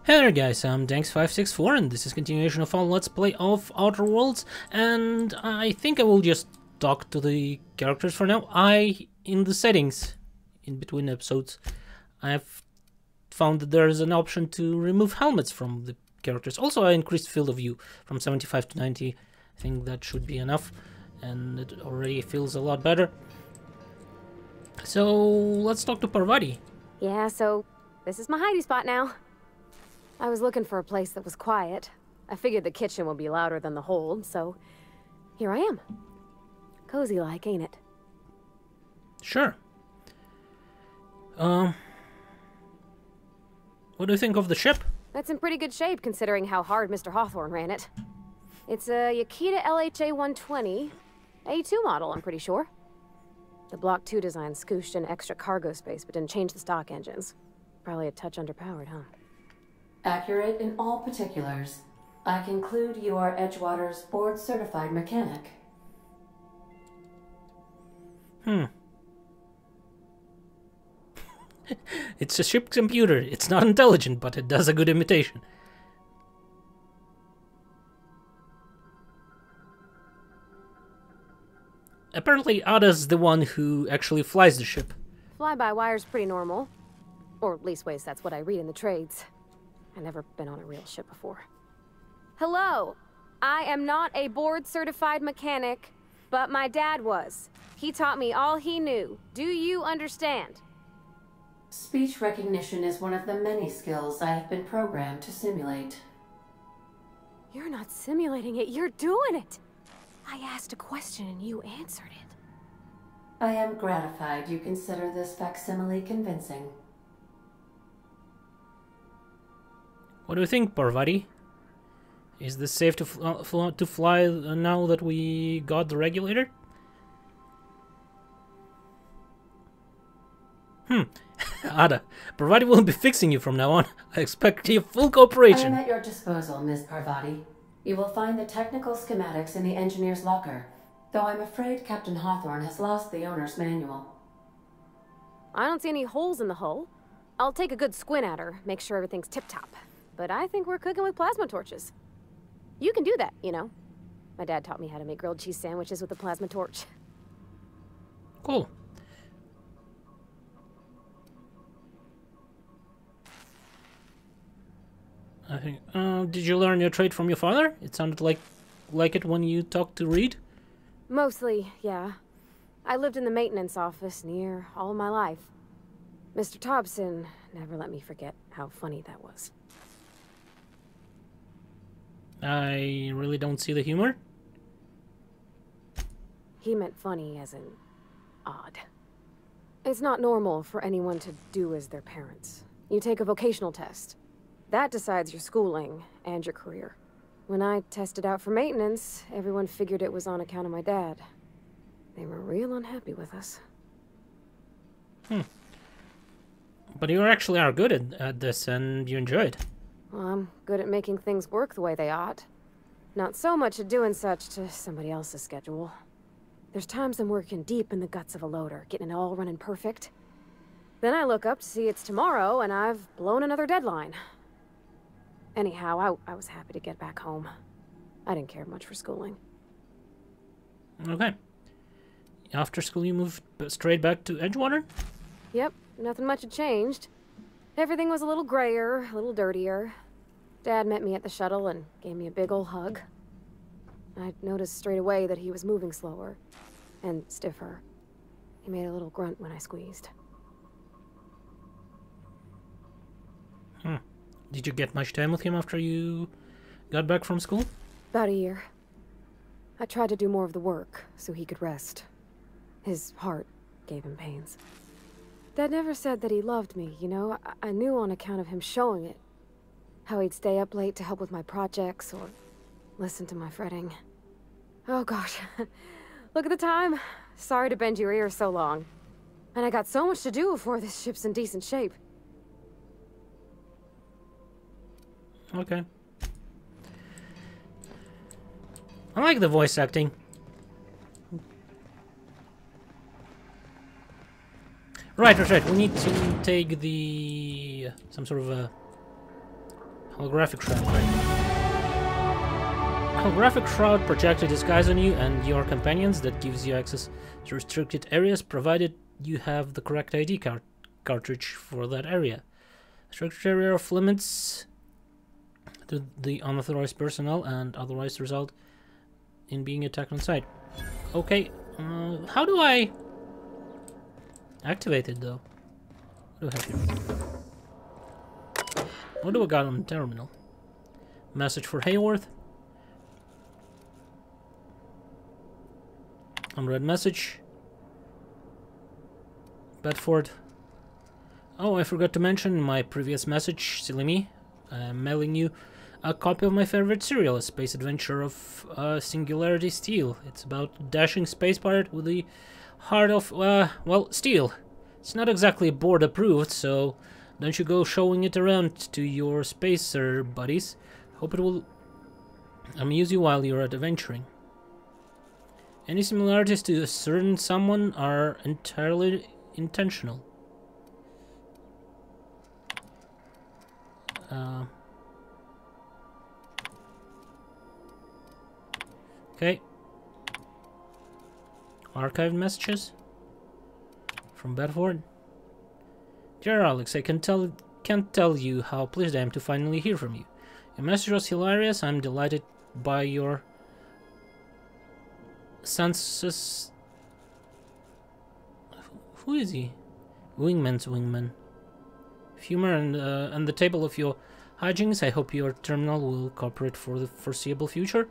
Hey there guys, I'm Danks564 and this is continuation of our Let's Play of Outer Worlds, and I think I will just talk to the characters for now. In the settings, in between episodes, I have found that there is an option to remove helmets from the characters. Also, I increased field of view from 75 to 90. I think that should be enough, and it already feels a lot better. So, let's talk to Parvati. Yeah, so this is my hidey spot now. I was looking for a place that was quiet. I figured the kitchen would be louder than the hold, so here I am. Cozy like, ain't it? Sure. What do you think of the ship? That's in pretty good shape considering how hard Mr. Hawthorne ran it. It's a Yakita LHA 120, A2 model, I'm pretty sure. The Block 2 design scooshed in extra cargo space but didn't change the stock engines. Probably a touch underpowered, huh? Accurate in all particulars. I conclude you are Edgewater's board-certified mechanic. It's a ship computer. It's not intelligent, but it does a good imitation. Apparently, Ada's the one who actually flies the ship. Fly-by-wire's pretty normal. Or leastways, that's what I read in the trades. I've never been on a real ship before. Hello! I am not a board-certified mechanic, but my dad was. He taught me all he knew. Do you understand? Speech recognition is one of the many skills I have been programmed to simulate. You're not simulating it, you're doing it! I asked a question and you answered it. I am gratified you consider this facsimile convincing. What do you think, Parvati? Is this safe to fly now that we got the regulator? Ada, Parvati will be fixing you from now on. I expect your full I cooperation. am at your disposal, Ms. Parvati. You will find the technical schematics in the engineer's locker, though I'm afraid Captain Hawthorne has lost the owner's manual. I don't see any holes in the hull. I'll take a good squint at her, make sure everything's tip-top. But I think we're cooking with plasma torches. You can do that, you know. My dad taught me how to make grilled cheese sandwiches with a plasma torch. Cool. I think. Did you learn your trade from your father? It sounded like it when you talked to Reed. Mostly, yeah. I lived in the maintenance office near all my life. Mr. Thompson never let me forget how funny that was. I really don't see the humor. He meant funny as in odd. It's not normal for anyone to do as their parents. You take a vocational test. That decides your schooling and your career. When I tested out for maintenance, everyone figured it was on account of my dad. They were real unhappy with us. But you actually are good at this, and you enjoy it. Well, I'm good at making things work the way they ought. Not so much at doing such to somebody else's schedule. There's times I'm working deep in the guts of a loader, getting it all running perfect. Then I look up to see it's tomorrow, and I've blown another deadline. Anyhow, I was happy to get back home. I didn't care much for schooling. Okay. After school, you moved straight back to Edgewater? Yep, nothing much had changed. Everything was a little grayer, a little dirtier. Dad met me at the shuttle and gave me a big ol' hug. I noticed straight away that he was moving slower and stiffer. He made a little grunt when I squeezed. Did you get much time with him after you got back from school? About a year. I tried to do more of the work so he could rest. His heart gave him pains. Dad never said that he loved me, you know? I knew on account of him showing it. How he'd stay up late to help with my projects or listen to my fretting. Oh gosh, look at the time. Sorry to bend your ear so long. And I got so much to do before this ship's in decent shape. Okay. I like the voice acting. Right. We need to take the some sort of a Holographic shroud, right? Holographic shroud projects a disguise on you and your companions that gives you access to restricted areas, provided you have the correct ID cartridge for that area. Restricted area of limits to the unauthorized personnel and otherwise result in being attacked on sight. Okay, how do I activate it though? What do I have here? What do I got on the terminal? Message for Hayworth. Unread message. Bedford. Oh, I forgot to mention in my previous message, silly me. I'm mailing you a copy of my favorite serial, A Space Adventure of Singularity Steel. It's about dashing space pirate with the heart of, well, steel. It's not exactly board approved, so don't you go showing it around to your spacer buddies. Hope it will amuse you while you're at adventuring. Any similarities to a certain someone are entirely intentional. Okay. Archived messages from Bedford. Dear Alex, I can't tell you how pleased I am to finally hear from you. Your message was hilarious. I'm delighted by your senses. Who is he? Wingman's wingman. Humor and the table of your hijinks. I hope your terminal will cooperate for the foreseeable future.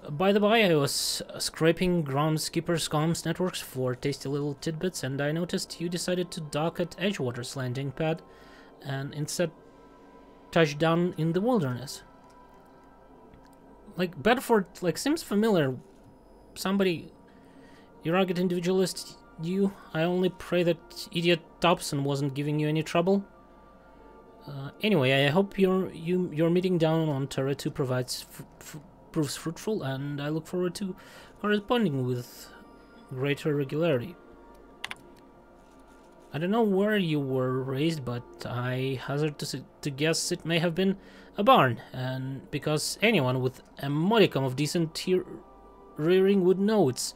By the by, I was scraping Groundskeeper's comms networks for tasty little tidbits, and I noticed you decided to dock at Edgewater's landing pad and instead touch down in the wilderness. Like, Bedford, like, seems familiar. Somebody, you rugged individualist, you. I only pray that idiot Thompson wasn't giving you any trouble. Anyway, I hope your meeting down on Terra 2 proves fruitful, and I look forward to corresponding with greater regularity. I don't know where you were raised, but I hazard to guess it may have been a barn, and because anyone with a modicum of decent rearing would know it's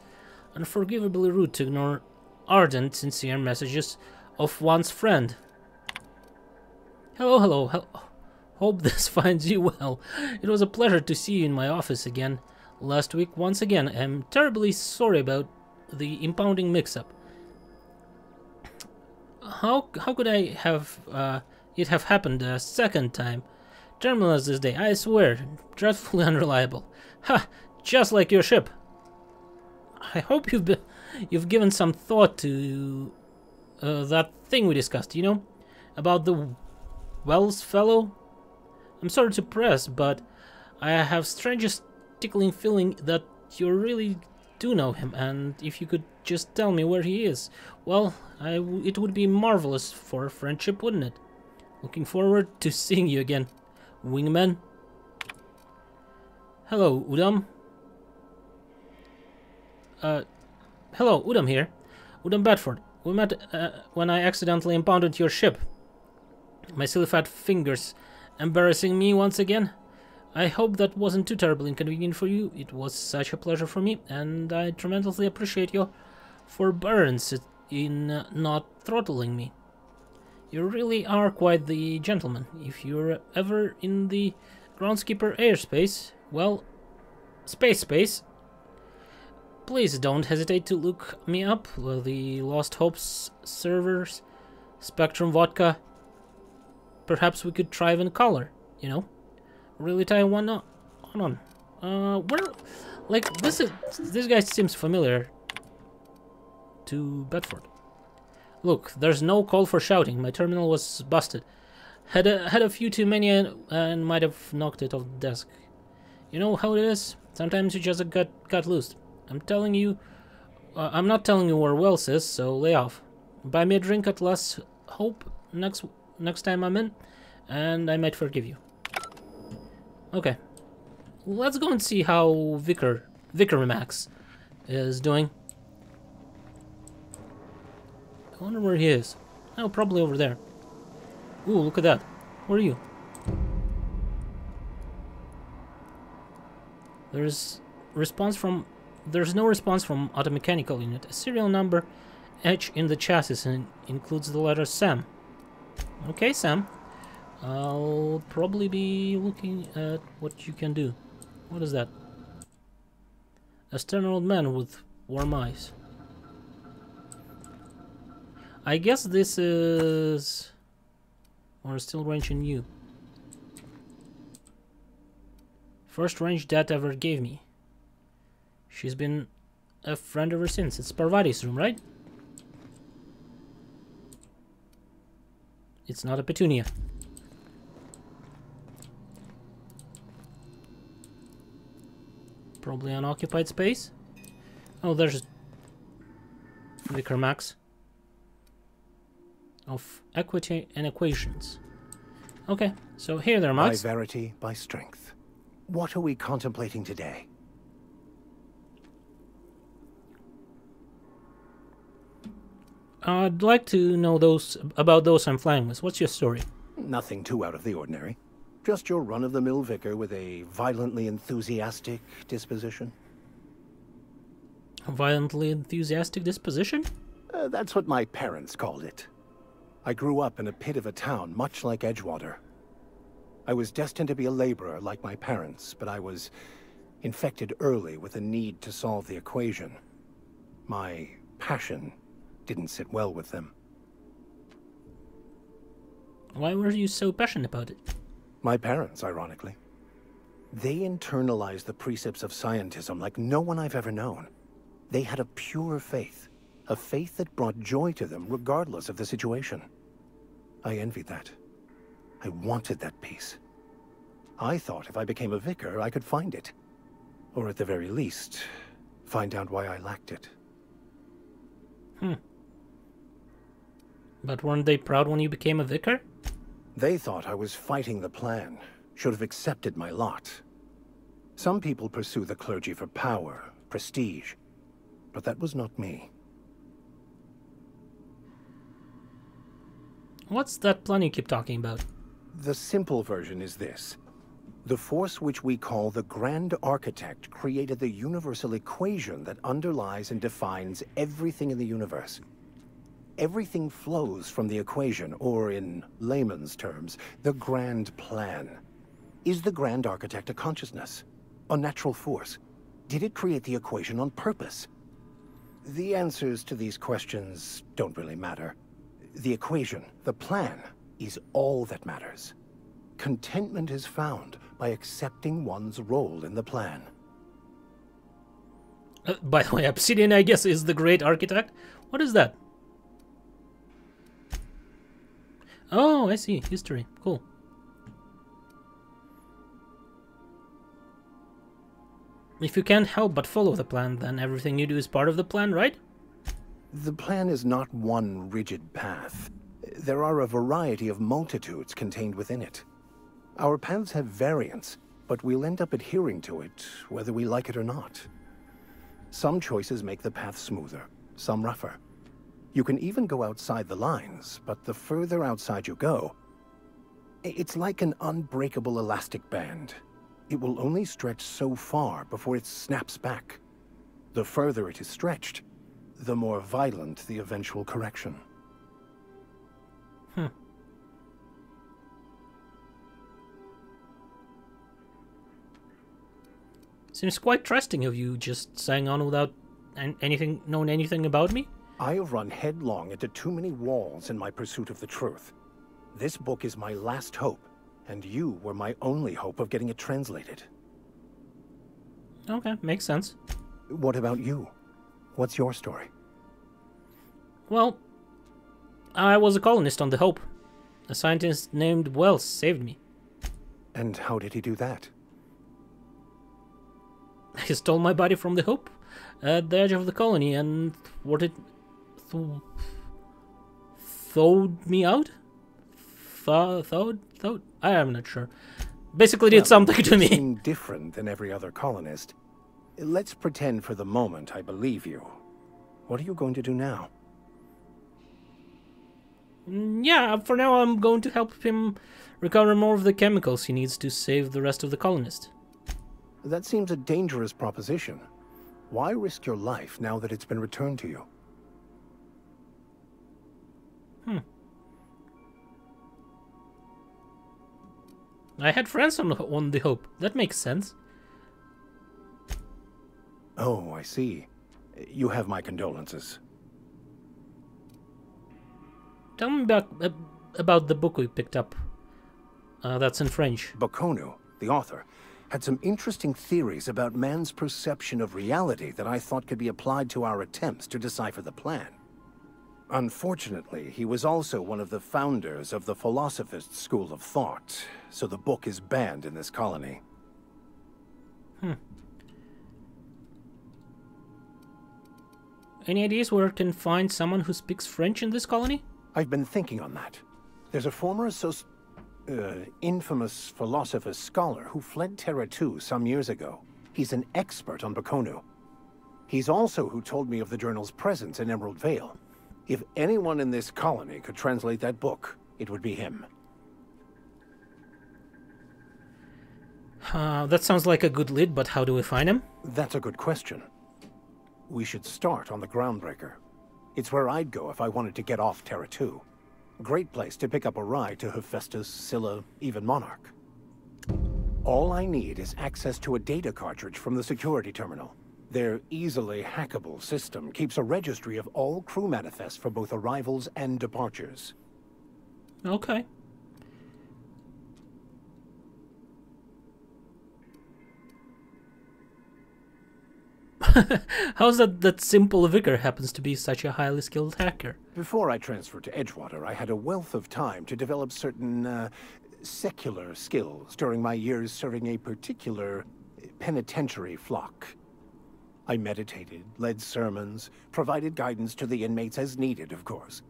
unforgivably rude to ignore ardent, sincere messages of one's friend. Hello. Hope this finds you well. It was a pleasure to see you in my office again last week. Once again, I'm terribly sorry about the impounding mix-up. How could I have it have happened a second time? Terminals this day, I swear, dreadfully unreliable. Ha! Just like your ship. I hope you've given some thought to that thing we discussed. You know, about the Wells fellow. I'm sorry to press, but I have strangest tickling feeling that you really do know him, and if you could just tell me where he is, well, it would be marvelous for friendship, wouldn't it? Looking forward to seeing you again, wingman. Hello, Udam. Hello, Udam here. Udam Bedford. We met when I accidentally impounded your ship. My silly fat fingers embarrassing me once again. I hope that wasn't too terribly inconvenient for you. It was such a pleasure for me, and I tremendously appreciate your forbearance in not throttling me. You really are quite the gentleman. If you're ever in the Groundskeeper airspace, well, space, please don't hesitate to look me up. The Lost Hopes servers, Spectrum Vodka. Perhaps we could try in color, you know? Really tie one on. Where, like, this guy seems familiar to Bedford. Look, there's no call for shouting. My terminal was busted. Had a few too many and might have knocked it off the desk. You know how it is? Sometimes you just got loose. I'm telling you, I'm not telling you where Wells is, so lay off. Buy me a drink at Last Hope next time I'm in, and I might forgive you. Okay, let's go and see how Vicar Max is doing. I wonder where he is. Oh, probably over there. Ooh, look at that. Where are you? There's no response from automechanical unit. A serial number etched in the chassis and includes the letter Sam. Okay, Sam. I'll probably be looking at what you can do. What is that? A stern old man with warm eyes. I guess this is... or still range in you. First range Dad ever gave me. She's been a friend ever since. It's Parvati's room, right? It's not a Petunia. Probably unoccupied space. Oh, there's Vicar Max. Of equity and equations. Okay, so here there, Max. By verity, by strength. What are we contemplating today? I'd like to know about those I'm flying with. What's your story? Nothing too out of the ordinary. Just your run-of-the-mill vicar with a violently enthusiastic disposition. A violently enthusiastic disposition? That's what my parents called it. I grew up in a pit of a town, much like Edgewater. I was destined to be a laborer like my parents, but I was infected early with a need to solve the equation. My passion didn't sit well with them. Why were you so passionate about it? My parents, ironically. They internalized the precepts of scientism like no one I've ever known. They had a pure faith, a faith that brought joy to them regardless of the situation. I envied that. I wanted that peace. I thought if I became a vicar, I could find it. Or at the very least, find out why I lacked it. But weren't they proud when you became a vicar? They thought I was fighting the plan, should have accepted my lot. Some people pursue the clergy for power, prestige, but that was not me. What's that plan you keep talking about? The simple version is this. The force which we call the Grand Architect created the universal equation that underlies and defines everything in the universe. Everything flows from the equation, or in layman's terms, the grand plan. Is the Grand Architect a consciousness? A natural force? Did it create the equation on purpose? The answers to these questions don't really matter. The equation, the plan, is all that matters. Contentment is found by accepting one's role in the plan. By the way, Obsidian, I guess, is the Great Architect? What is that? Oh, I see. History. Cool. If you can't help but follow the plan, then everything you do is part of the plan, right? The plan is not one rigid path. There are a variety of multitudes contained within it. Our paths have variance, but we'll end up adhering to it, whether we like it or not. Some choices make the path smoother, some rougher. You can even go outside the lines, but the further outside you go, it's like an unbreakable elastic band. It will only stretch so far before it snaps back. The further it is stretched, the more violent the eventual correction. Seems quite trusting of you, just saying on without knowing anything about me. I have run headlong into too many walls in my pursuit of the truth. This book is my last hope, and you were my only hope of getting it translated. Okay, makes sense. What about you? What's your story? Well, I was a colonist on the Hope. A scientist named Wells saved me. And how did he do that? He stole my body from the Hope at the edge of the colony and thawed me out? Thawed? I am not sure. Basically did something to me. Seem different than every other colonist. Let's pretend for the moment I believe you. What are you going to do now? Yeah, for now I'm going to help him recover more of the chemicals he needs to save the rest of the colonists. That seems a dangerous proposition. Why risk your life now that it's been returned to you? I had friends on the Hope. That makes sense. Oh, I see. You have my condolences. Tell me about the book we picked up. That's in French. Baconu, the author, had some interesting theories about man's perception of reality that I thought could be applied to our attempts to decipher the plan. Unfortunately, he was also one of the founders of the Philosophist school of thought, so the book is banned in this colony. Any ideas where I can find someone who speaks French in this colony? I've been thinking on that. There's a former infamous Philosophist scholar who fled Terra 2 some years ago. He's an expert on Baconu. He's also who told me of the journal's presence in Emerald Vale. If anyone in this colony could translate that book, it would be him. That sounds like a good lead, but how do we find him? That's a good question. We should start on the Groundbreaker. It's where I'd go if I wanted to get off Terra 2. Great place to pick up a ride to Hephaestus, Scylla, even Monarch. All I need is access to a data cartridge from the security terminal. Their easily hackable system keeps a registry of all crew manifests for both arrivals and departures. Okay. How's that simple vicar happens to be such a highly skilled hacker? Before I transferred to Edgewater, I had a wealth of time to develop certain, secular skills during my years serving a particular penitentiary flock. I meditated, led sermons, provided guidance to the inmates as needed, of course.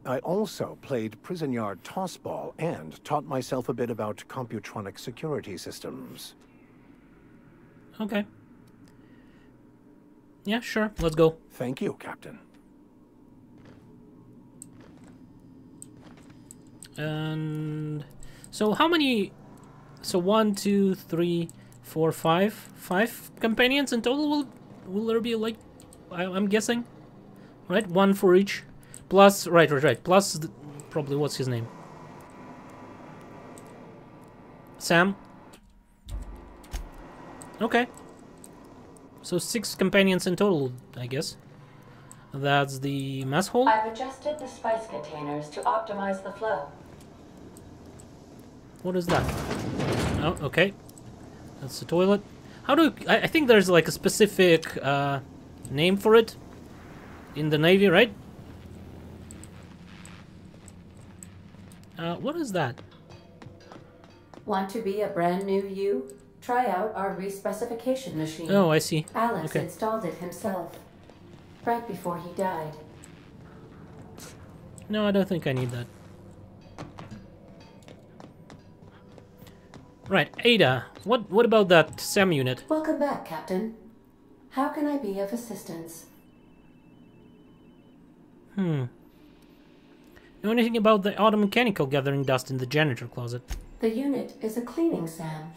I also played prison yard tossball and taught myself a bit about computronic security systems. Okay. Yeah, sure. Let's go. Thank you, Captain. And so how many? So 1, 2, 3, 4, 5. 5 companions in total. Will there be, like, I'm guessing, right? 1 for each. Plus, right. Plus, probably what's his name? Sam. Okay. So 6 companions in total, I guess. That's the mess hall. I've adjusted the spice containers to optimize the flow. What is that? Oh, okay. That's the toilet. How do I think there's like a specific name for it in the Navy, right? What is that? Want to be a brand new you? Try out our respecification machine. Oh, I see. Alex Okay. installed it himself, right before he died. No, I don't think I need that. Right, Ada. What about that SAM unit? Welcome back, Captain. How can I be of assistance? Know anything about the auto mechanical gathering dust in the janitor closet? The unit is a cleaning SAM.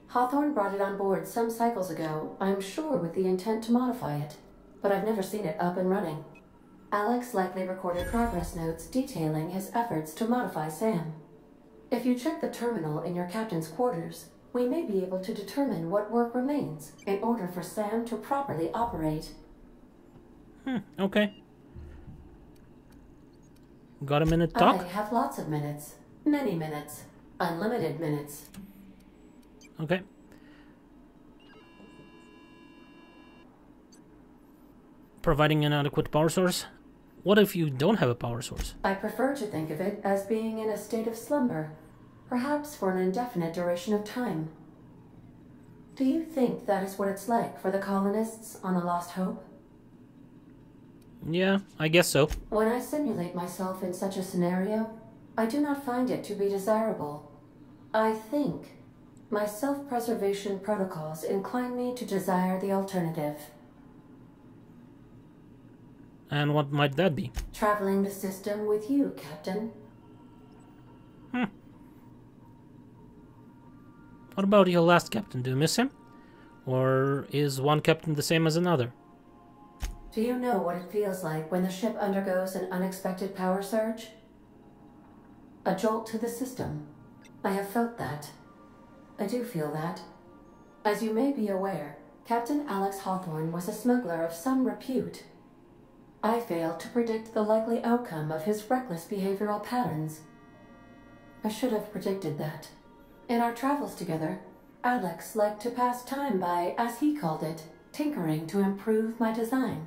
Hawthorne brought it on board some cycles ago, I'm sure with the intent to modify it. But I've never seen it up and running. Alex likely recorded progress notes detailing his efforts to modify SAM. If you check the terminal in your captain's quarters, we may be able to determine what work remains in order for SAM to properly operate. Okay. Got a minute to talk? I have lots of minutes. Many minutes. Unlimited minutes. Okay. Providing an adequate power source? What if you don't have a power source? I prefer to think of it as being in a state of slumber, perhaps for an indefinite duration of time. Do you think that is what it's like for the colonists on the Lost Hope? Yeah, I guess so. When I simulate myself in such a scenario, I do not find it to be desirable. I think my self-preservation protocols incline me to desire the alternative. And what might that be? Traveling the system with you, Captain. What about your last captain? Do you miss him? Or is one captain the same as another? Do you know what it feels like when the ship undergoes an unexpected power surge? A jolt to the system. I have felt that. I do feel that. As you may be aware, Captain Alex Hawthorne was a smuggler of some repute. I failed to predict the likely outcome of his reckless behavioral patterns. I should have predicted that. In our travels together, Alex liked to pass time by, as he called it, tinkering to improve my design.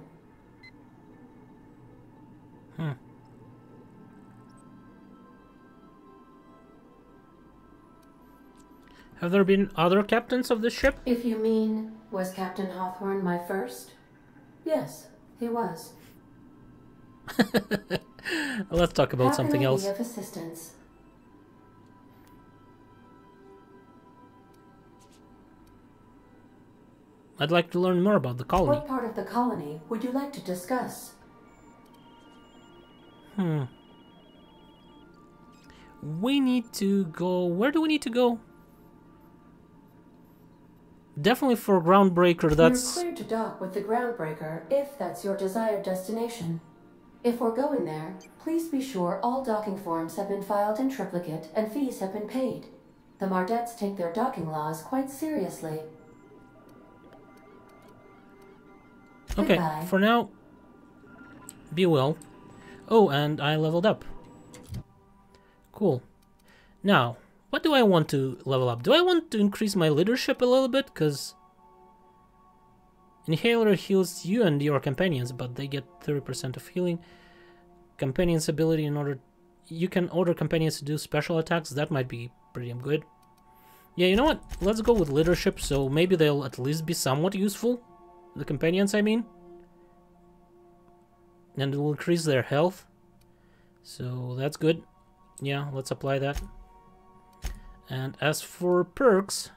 Have there been other captains of this ship? If you mean, was Captain Hawthorne my first? Yes, he was. Let's talk about something else. How can I be of assistance? I'd like to learn more about the colony. What part of the colony would you like to discuss? We need to go... Where do we need to go? Definitely for Groundbreaker, that's... You're cleared to dock with the Groundbreaker if that's your desired destination. If we're going there, please be sure all docking forms have been filed in triplicate and fees have been paid. The Mardettes take their docking laws quite seriously. Okay, Goodbye. for now, be well. Oh, and I leveled up. Cool. Now, what do I want to level up? Do I want to increase my leadership a little bit? Because Inhaler heals you and your companions, but they get 30% of healing. Companions ability in order... You can order companions to do special attacks. That might be pretty good. Yeah, you know what? Let's go with leadership, so maybe they'll at least be somewhat useful. The companions, I mean. And it will increase their health. So that's good. Yeah, let's apply that. And as for perks...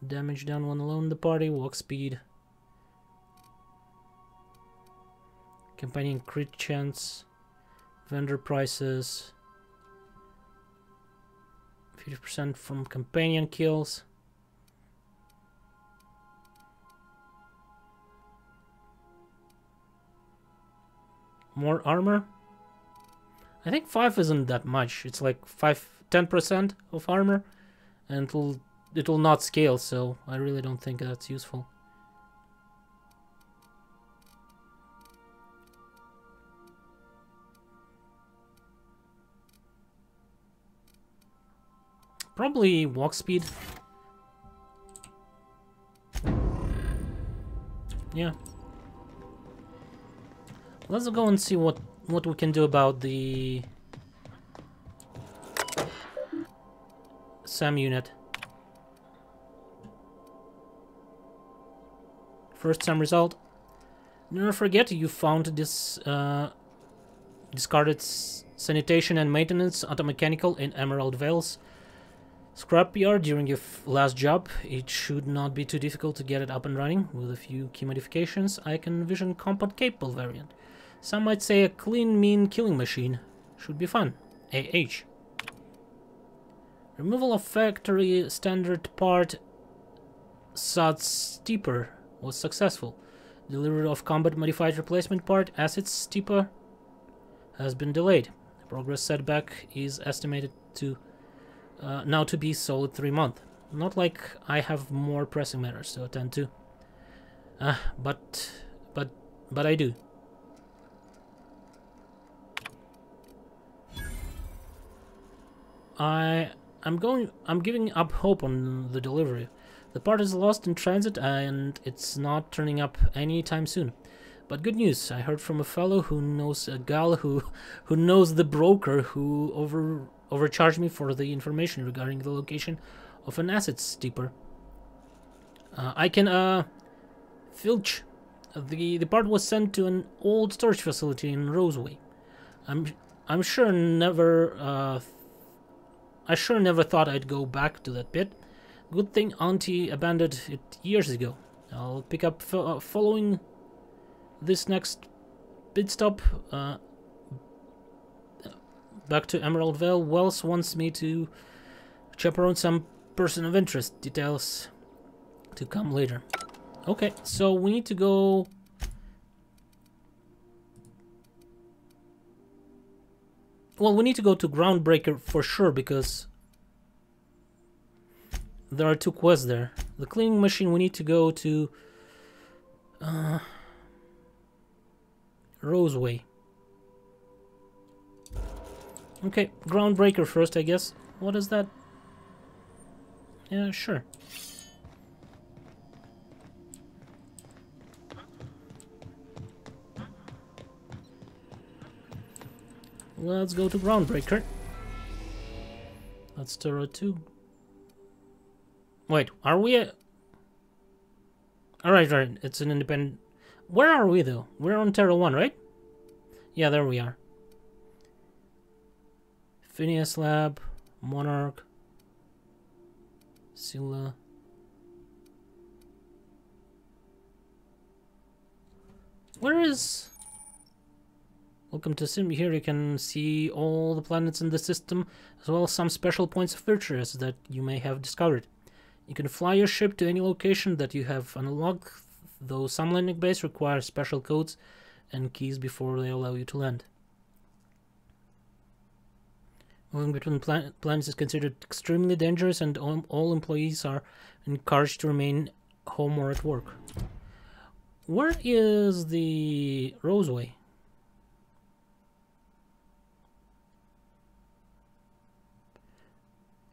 Damage down when alone in the party, walk speed. Companion crit chance. Vendor prices. 50% from companion kills. More armor. I think 5 isn't that much. It's like 10% of armor, and it will not scale, so I really don't think that's useful. Probably walk speed. Yeah. Let's go and see what we can do about the SAM unit. First SAM result. Never forget you found this discarded sanitation and maintenance automechanical in Emerald Vales scrapyard during your last job. It should not be too difficult to get it up and running. With a few key modifications, I can envision compound capable variant. Some might say a clean, mean killing machine. Should be fun. AH. Removal of factory standard part SOD Steeper was successful. Delivery of combat modified replacement part Acid Steeper has been delayed. Progress setback is estimated to now to be solid 3 months. Not like I have more pressing matters to attend to. But I do. I'm giving up hope on the delivery. The part is lost in transit and it's not turning up anytime soon. But good news, I heard from a fellow who knows a gal who knows the broker who overcharged me for the information regarding the location of an Acid Steeper. I can filch. The part was sent to an old storage facility in Roseway. I'm sure never I sure never thought I'd go back to that pit. Good thing Auntie abandoned it years ago. I'll pick up following this next pit stop. Back to Emerald Vale. Wells wants me to chaperone some person of interest. Details to come later. Okay, so we need to go... Well, we need to go to Groundbreaker for sure, because there are 2 quests there. The cleaning machine, we need to go to Roseway. Okay, Groundbreaker first, I guess. What is that? Yeah, sure. Let's go to Groundbreaker. That's Terra 2. Wait, are we Alright, right, it's an independent... Where are we, though? We're on Terra 1, right? Yeah, there we are. Phineas Lab, Monarch, Scylla. Where is... Welcome to Sim. Here you can see all the planets in the system, as well as some special points of interest that you may have discovered. You can fly your ship to any location that you have unlocked, though some landing bases require special codes and keys before they allow you to land. Moving between planets is considered extremely dangerous, and all employees are encouraged to remain home or at work. Where is the Roseway?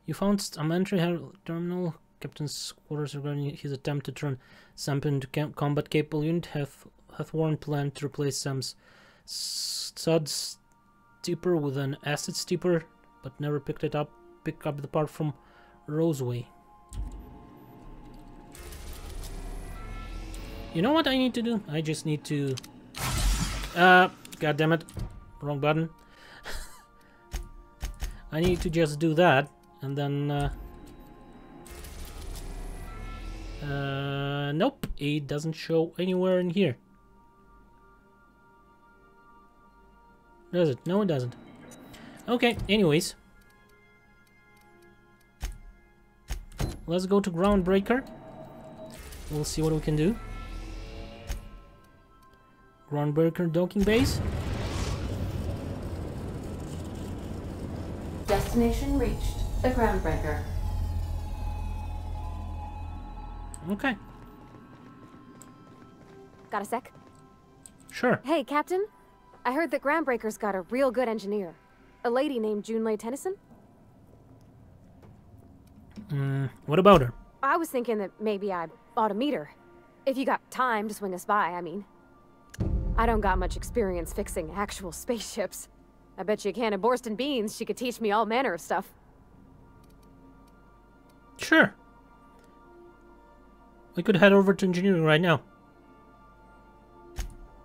You found a entry terminal. Captain's quarters regarding his attempt to turn Samp into combat capable unit. Hathorn planned to replace Sam's stud steeper with an acid steeper, but never pick up the part from Roseway. You know what I need to do? I just need to... God damn it. Wrong button. I need to just do that, and then... nope, it doesn't show anywhere in here. Does it? No, it doesn't. Okay, anyways. Let's go to Groundbreaker. We'll see what we can do. Groundbreaker docking base. Destination reached. The Groundbreaker. Okay. Got a sec? Sure. Hey, Captain. I heard that Groundbreaker's got a real good engineer. A lady named Junlei Tennyson? What about her? I was thinking that maybe I ought to meet her. If you got time to swing us by, I mean. I don't got much experience fixing actual spaceships. I bet you a can of Borston beans she could teach me all manner of stuff. Sure. We could head over to engineering right now.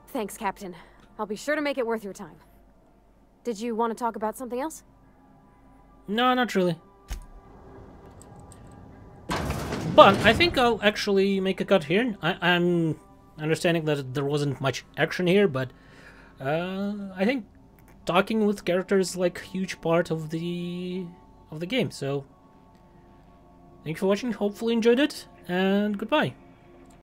Thanks, Captain. I'll be sure to make it worth your time. Did you want to talk about something else? No, not really. But I think I'll actually make a cut here. I'm understanding that there wasn't much action here, but I think talking with characters is like a huge part of the game. So thank you for watching. Hopefully you enjoyed it, and goodbye.